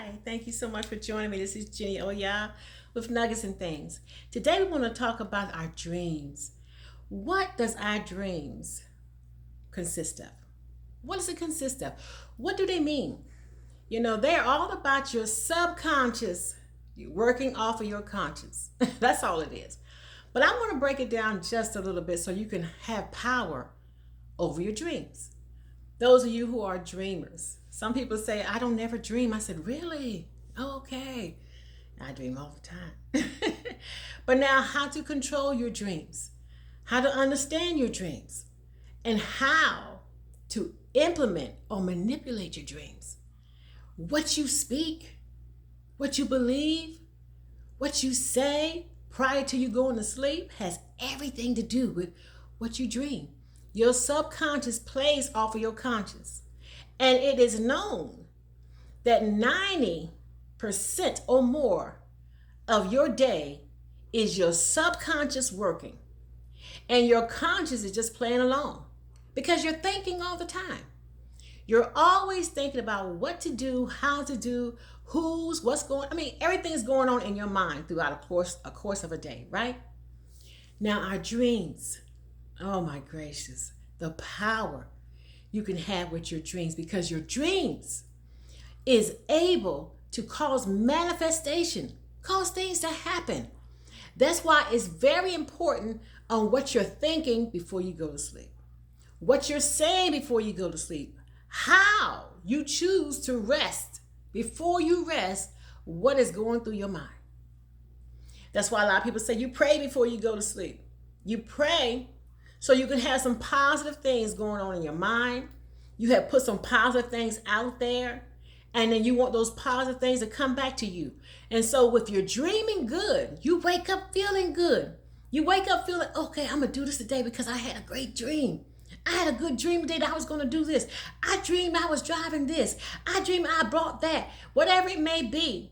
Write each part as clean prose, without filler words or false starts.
Hi, thank you so much for joining me. This is Jenny Oya with Nuggets and Things. Today we want to talk about our dreams. What does our dreams consist of? What does it consist of? What do they mean? They're all about your subconscious working off of your conscious. That's all it is. But I want to break it down just a little bit so you can have power over your dreams. Those of you who are dreamers, some people say, I don't never dream. I said, really? Oh, okay. I dream all the time. But now, how to control your dreams, how to understand your dreams, and how to implement or manipulate your dreams. What you speak, what you believe, what you say prior to you going to sleep has everything to do with what you dream. Your subconscious plays off of your conscious. And it is known that 90% or more of your day is your subconscious working. And your conscious is just playing along because you're thinking all the time. You're always thinking about what to do, how to do, what's going. Everything is going on in your mind throughout a course of a day, right? Now, our dreams. Oh my gracious, the power you can have with your dreams, because your dreams is able to cause manifestation, cause things to happen. That's why it's very important on what you're thinking before you go to sleep, what you're saying before you go to sleep, how you choose to rest before you rest, what is going through your mind. That's why a lot of people say you pray before you go to sleep. You pray so you can have some positive things going on in your mind. You have put some positive things out there, and then you want those positive things to come back to you. And so if you're dreaming good, you wake up feeling good. You wake up feeling, okay, I'm going to do this today because I had a great dream. I had a good dream today that I was going to do this. I dreamed I was driving this. I dreamed I brought that. Whatever it may be,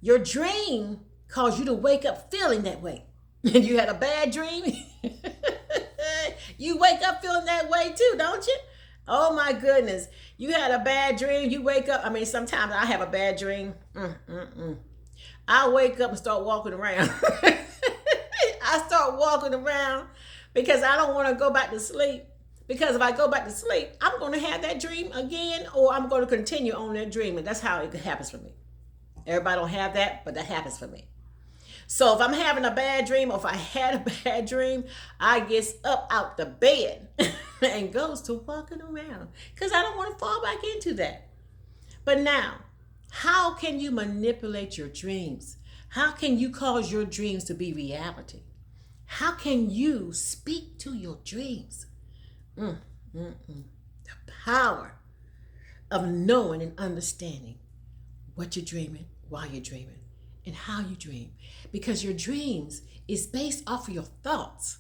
your dream caused you to wake up feeling that way. And you had a bad dream. You wake up feeling that way too, don't you? Oh my goodness. You had a bad dream. You wake up. Sometimes I have a bad dream. I wake up and start walking around. I start walking around because I don't want to go back to sleep. Because if I go back to sleep, I'm going to have that dream again, or I'm going to continue on that dream. And that's how it happens for me. Everybody don't have that, but that happens for me. So if I'm having a bad dream, or if I had a bad dream, I gets up out the bed and goes to walking around because I don't want to fall back into that. But now, how can you manipulate your dreams? How can you cause your dreams to be reality? How can you speak to your dreams? The power of knowing and understanding what you're dreaming, why you're dreaming, and how you dream. Because your dreams is based off of your thoughts.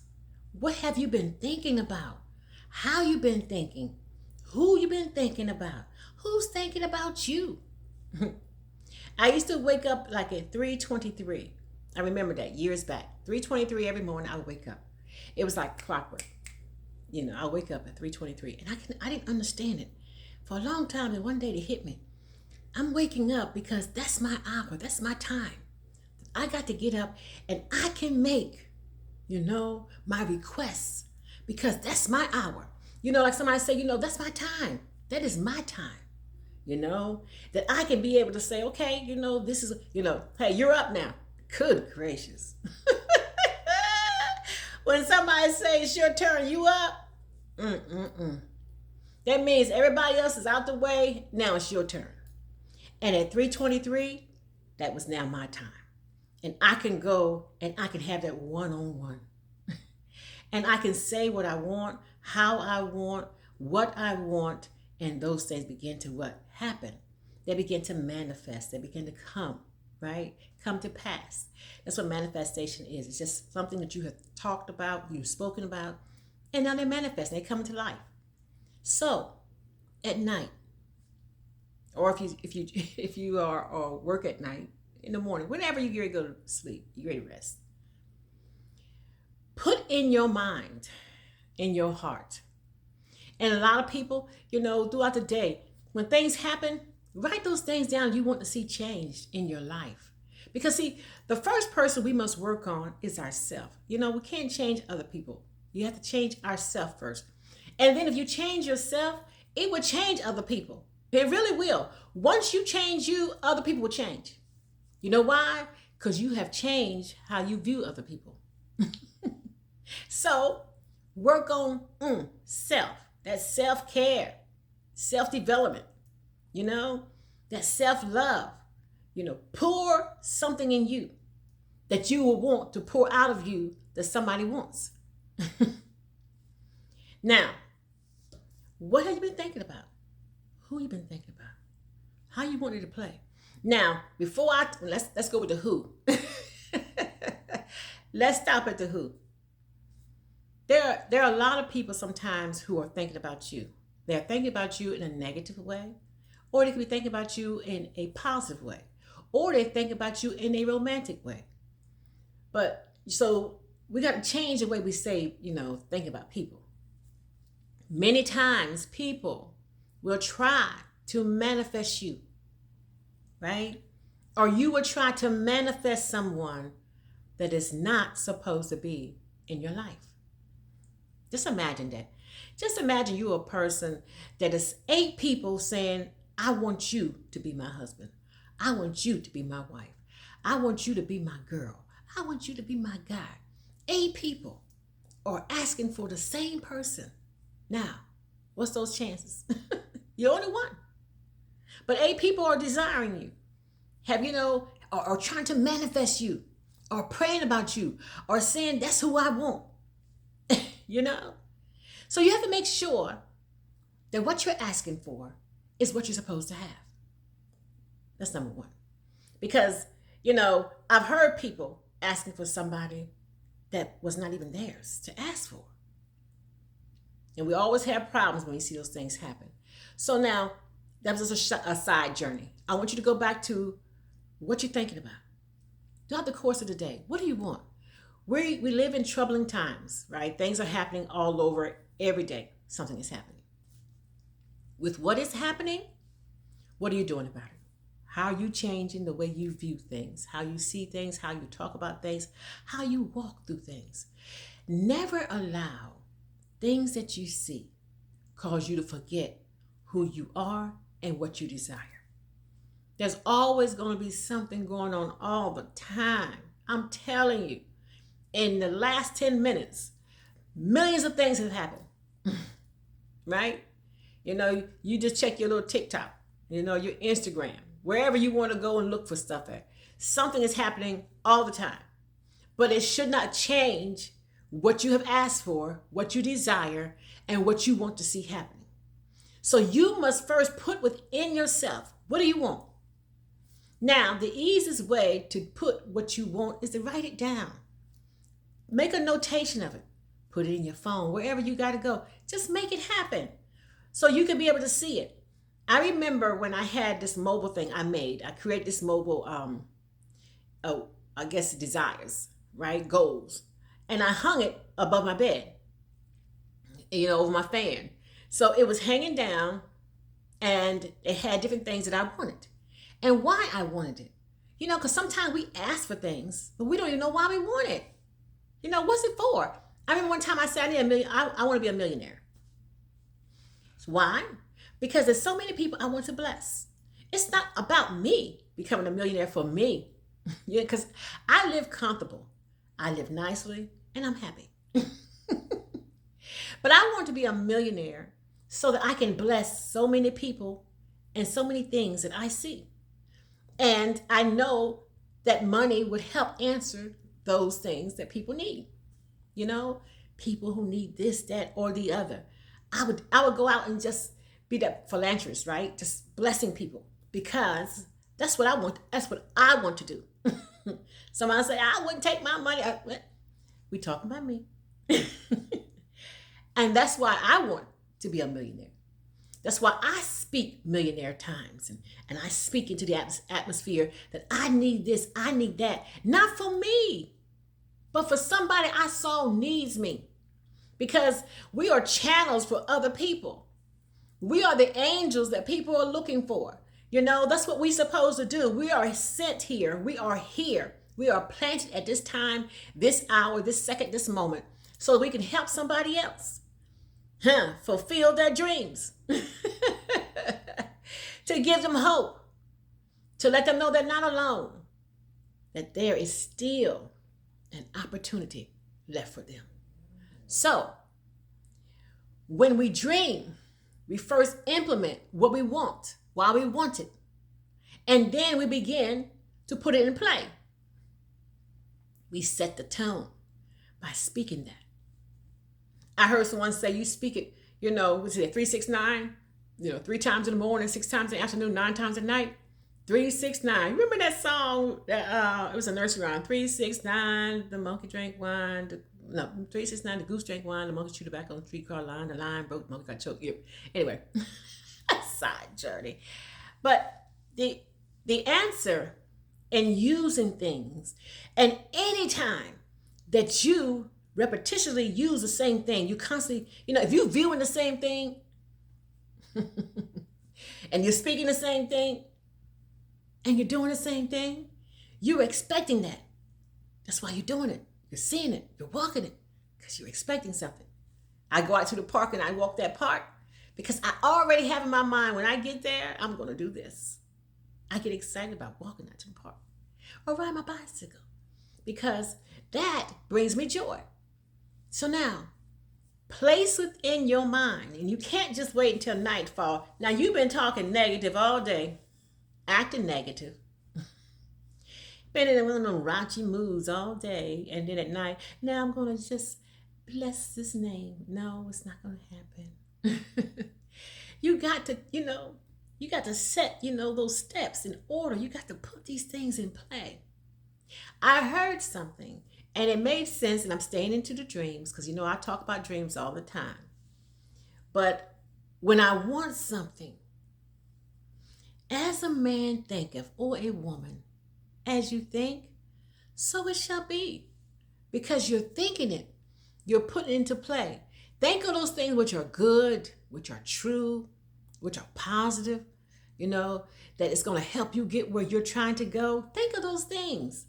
What have you been thinking about? How you been thinking? Who you been thinking about? Who's thinking about you? I used to wake up like at 3:23. I remember that years back. 3:23 every morning I would wake up. It was like clockwork. I wake up at 3:23, and I didn't understand it for a long time. And one day it hit me. I'm waking up because that's my hour. That's my time. I got to get up and I can make, my requests because that's my hour. Like somebody say, that's my time. That is my time. That I can be able to say, okay, this is, hey, you're up now. Good gracious. When somebody says it's your turn, you up? That means everybody else is out the way. Now it's your turn. And at 3:23, that was now my time. And I can go and I can have that one-on-one. And I can say what I want, how I want, what I want, and those things begin to what? Happen. They begin to manifest. They begin to come, right? Come to pass. That's what manifestation is. It's just something that you have talked about, you've spoken about, and now they manifest. They come into life. So, at night, or if you are or work at night, in the morning, whenever you get ready to go to sleep, you ready to rest. Put in your mind, in your heart. And a lot of people, throughout the day, when things happen, Write those things down you want to see changed in your life. Because see, the first person we must work on is ourselves. We can't change other people. You have to change ourselves first. And then if you change yourself, it will change other people. It really will. Once you change you, other people will change. You know why? Because you have changed how you view other people. So work on self. That's self-care, self-development, that self-love. Pour something in you that you will want to pour out of you that somebody wants. Now, what have you been thinking about? Who you been thinking about? How you wanted to play? Now, before let's go with the who. Let's stop at the who. There are a lot of people sometimes who are thinking about you. They're thinking about you in a negative way, or they could be thinking about you in a positive way, or they think about you in a romantic way. But so we got to change the way we say, think about people. Many times people will try to manifest you, right? Or you will try to manifest someone that is not supposed to be in your life. Just imagine that. Just imagine you're a person that is 8 people saying, I want you to be my husband. I want you to be my wife. I want you to be my girl. I want you to be my guy. 8 people are asking for the same person. Now, what's those chances? You're only one. But 8 people are desiring you. Or trying to manifest you, or praying about you, or saying that's who I want. So you have to make sure that what you're asking for is what you're supposed to have. That's number one. Because, I've heard people asking for somebody that was not even theirs to ask for. And we always have problems when we see those things happen. So now, that was just a side journey. I want you to go back to what you're thinking about. Throughout the course of the day, what do you want? We live in troubling times, right? Things are happening all over every day. Something is happening. With what is happening, what are you doing about it? How are you changing the way you view things, how you see things, how you talk about things, how you walk through things? Never allow things that you see cause you to forget who you are and what you desire. There's always going to be something going on all the time. I'm telling you, in the last 10 minutes, millions of things have happened, right? You just check your little TikTok, your Instagram, wherever you want to go and look for stuff at. Something is happening all the time, but it should not change what you have asked for, what you desire, and what you want to see happening. So you must first put within yourself, what do you want? Now, the easiest way to put what you want is to write it down. Make a notation of it. Put it in your phone, wherever you got to go. Just make it happen so you can be able to see it. I remember when I had this mobile thing I made. I created this mobile, desires, right? Goals. And I hung it above my bed, over my fan. So it was hanging down, and it had different things that I wanted. And why I wanted it. Because sometimes we ask for things, but we don't even know why we want it. What's it for? I remember one time I said, I want to be a millionaire. So why? Because there's so many people I want to bless. It's not about me becoming a millionaire for me. Because I live comfortable. I live nicely, and I'm happy. But I want to be a millionaire so that I can bless so many people and so many things that I see. And I know that money would help answer those things that people need. People who need this, that, or the other. I would go out and just be that philanthropist, right? Just blessing people, because that's what I want. That's what I want to do. Somebody say, I wouldn't take my money. We talking about me. And that's why I want to be a millionaire. That's why I speak millionaire times, and I speak into the atmosphere that I need this, I need that. Not for me, but for somebody I saw needs me. Because we are channels for other people. We are the angels that people are looking for. That's what we're supposed to do. We are sent here. We are here. We are planted at this time, this hour, this second, this moment, so we can help somebody else fulfill their dreams, to give them hope, to let them know they're not alone, that there is still an opportunity left for them. So, when we dream, we first implement what we want, why we want it, and then we begin to put it in play. We set the tone by speaking that. I heard someone say, you speak it, what's it, 369? 3 times in the morning, 6 times in the afternoon, 9 times at night. 369. Remember that song that it was a nursery rhyme? 369, the monkey drank wine. 369, the goose drank wine, the monkey chewed tobacco on the streetcar line, the lion broke, the monkey got choked. Anyway, a side journey. But the answer in using things, and anytime that you repetitiously use the same thing, you constantly, if you're viewing the same thing and you're speaking the same thing and you're doing the same thing, you're expecting that. That's why you're doing it. You're seeing it. You're walking it because you're expecting something. I go out to the park and I walk that park because I already have in my mind, when I get there, I'm going to do this. I get excited about walking out to the park or ride my bicycle because that brings me joy. So now, place within your mind, and you can't just wait until nightfall. Now, you've been talking negative all day, acting negative, been in one of them raunchy moods all day, and then at night, now I'm going to just bless this name. No, it's not going to happen. You got to, you got to set, those steps in order. You got to put these things in play. I heard something, and it made sense, and I'm staying into the dreams because, I talk about dreams all the time. But when I want something, as a man thinketh, or a woman, as you think, so it shall be. Because you're thinking it, you're putting it into play. Think of those things which are good, which are true, which are positive, that it's going to help you get where you're trying to go. Think of those things.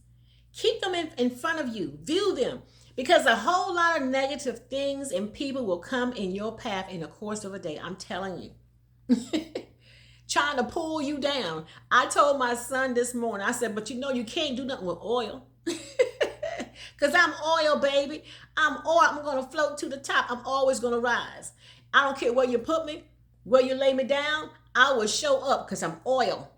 Keep them in front of you. View them. Because a whole lot of negative things and people will come in your path in the course of a day. I'm telling you. Trying to pull you down. I told my son this morning, I said, but you can't do nothing with oil. Because I'm oil, baby. I'm oil. I'm going to float to the top. I'm always going to rise. I don't care where you put me, where you lay me down. I will show up because I'm oil.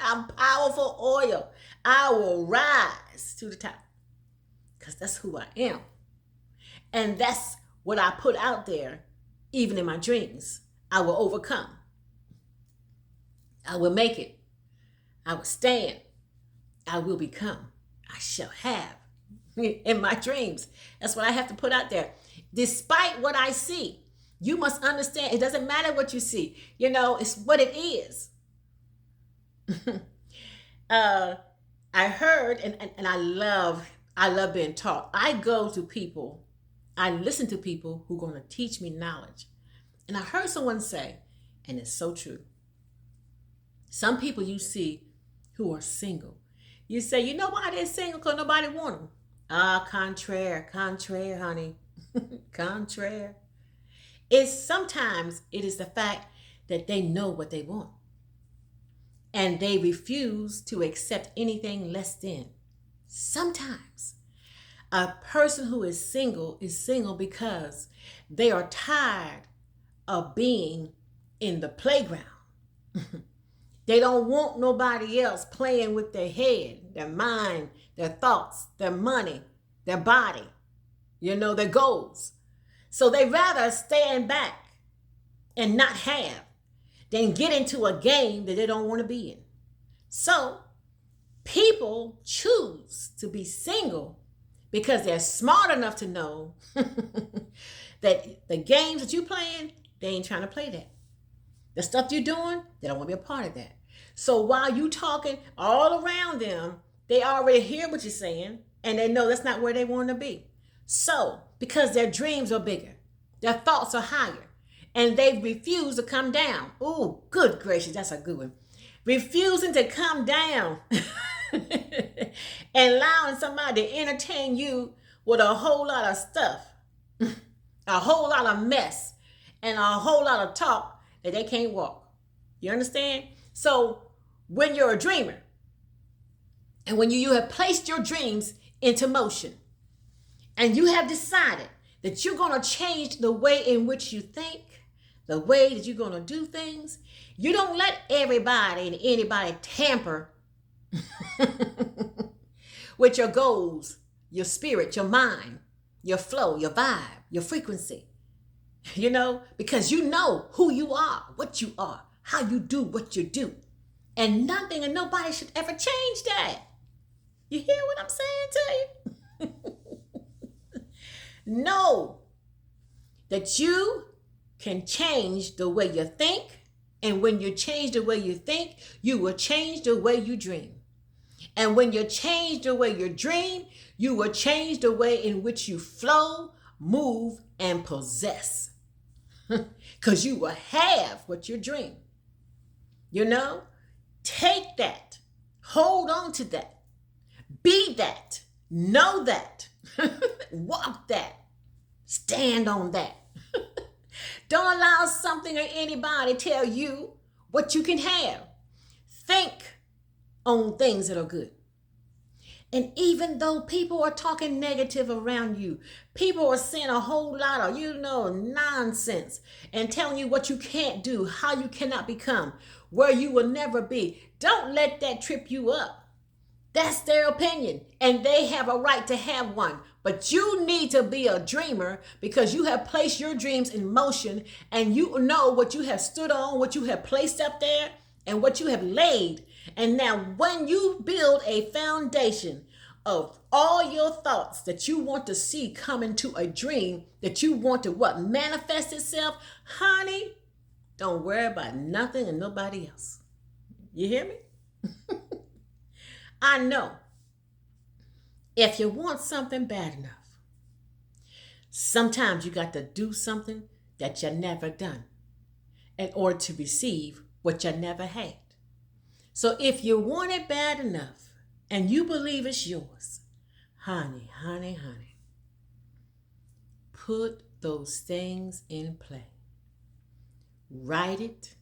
I'm powerful oil. I will rise to the top because that's who I am. And that's what I put out there, even in my dreams. I will overcome. I will make it. I will stand. I will become. I shall have in my dreams. That's what I have to put out there. Despite what I see, you must understand it doesn't matter what you see. It's what it is. I heard, and I love being taught. I go to people, I listen to people who are going to teach me knowledge. And I heard someone say, and it's so true, some people you see who are single, you say, you know why they're single? Because nobody want them. Contraire, honey. Contraire. Sometimes it is the fact that they know what they want. And they refuse to accept anything less than. Sometimes a person who is single because they are tired of being in the playground. They don't want nobody else playing with their head, their mind, their thoughts, their money, their body, their goals. So they rather stand back and not have than get into a game that they don't want to be in. So people choose to be single because they're smart enough to know that the games that you're playing, they ain't trying to play that. The stuff you're doing, they don't want to be a part of that. So while you talking all around them, they already hear what you're saying and they know that's not where they want to be. So because their dreams are bigger, their thoughts are higher, and they refuse to come down. Oh, good gracious, that's a good one. Refusing to come down and allowing somebody to entertain you with a whole lot of stuff, a whole lot of mess, and a whole lot of talk that they can't walk. You understand? So when you're a dreamer, and when you have placed your dreams into motion, and you have decided that you're going to change the way in which you think, the way that you're going to do things, you don't let everybody and anybody tamper with your goals, your spirit, your mind, your flow, your vibe, your frequency. Because you know who you are, what you are, how you do what you do. And nothing and nobody should ever change that. You hear what I'm saying to you? Know that you can change the way you think. And when you change the way you think, you will change the way you dream. And when you change the way you dream, you will change the way in which you flow, move, and possess. Because you will have what you dream. Take that. Hold on to that. Be that. Know that. Walk that. Stand on that. Don't allow something or anybody tell you what you can have. Think on things that are good. And even though people are talking negative around you, people are saying a whole lot of, nonsense and telling you what you can't do, how you cannot become, where you will never be. Don't let that trip you up. That's their opinion, and they have a right to have one. But you need to be a dreamer because you have placed your dreams in motion, and you know what you have stood on, what you have placed up there, and what you have laid. And now when you build a foundation of all your thoughts that you want to see come into a dream, that you want to manifest itself, honey, don't worry about nothing and nobody else. You hear me? I know if you want something bad enough, sometimes you got to do something that you never done in order to receive what you never had. So if you want it bad enough and you believe it's yours, honey, put those things in play. Write it,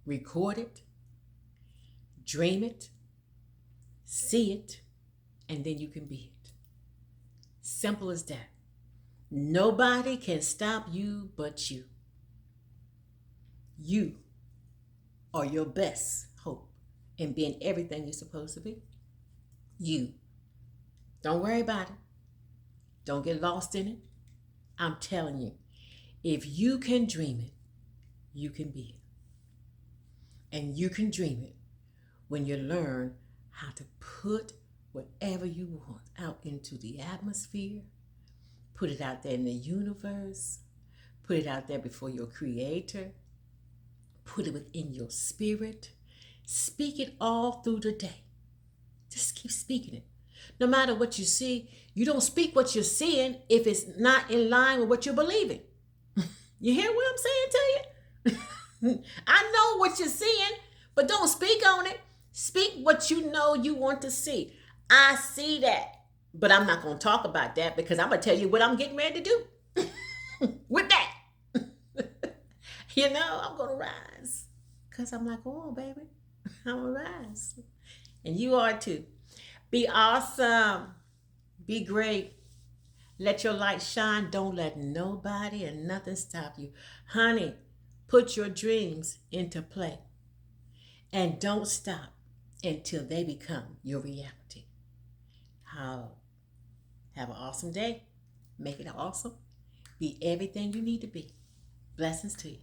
record it, dream it, see it, and then you can be it. Simple as that. Nobody can stop you but you. You are your best hope in being everything you're supposed to be. You. Don't worry about it. Don't get lost in it. I'm telling you, if you can dream it, you can be it. And you can dream it when you learn how to put whatever you want out into the atmosphere, put it out there in the universe, put it out there before your creator, put it within your spirit, speak it all through the day. Just keep speaking it. No matter what you see, you don't speak what you're seeing if it's not in line with what you're believing. You hear what I'm saying to you? I know what you're seeing, but don't speak on it. Speak what you know you want to see. I see that, but I'm not going to talk about that because I'm going to tell you what I'm getting ready to do with that. I'm going to rise because I'm like, oh, baby, I'm going to rise. And you are too. Be awesome. Be great. Let your light shine. Don't let nobody and nothing stop you. Honey, put your dreams into play. And don't stop until they become your reality. Have an awesome day. Make it awesome. Be everything you need to be. Blessings to you.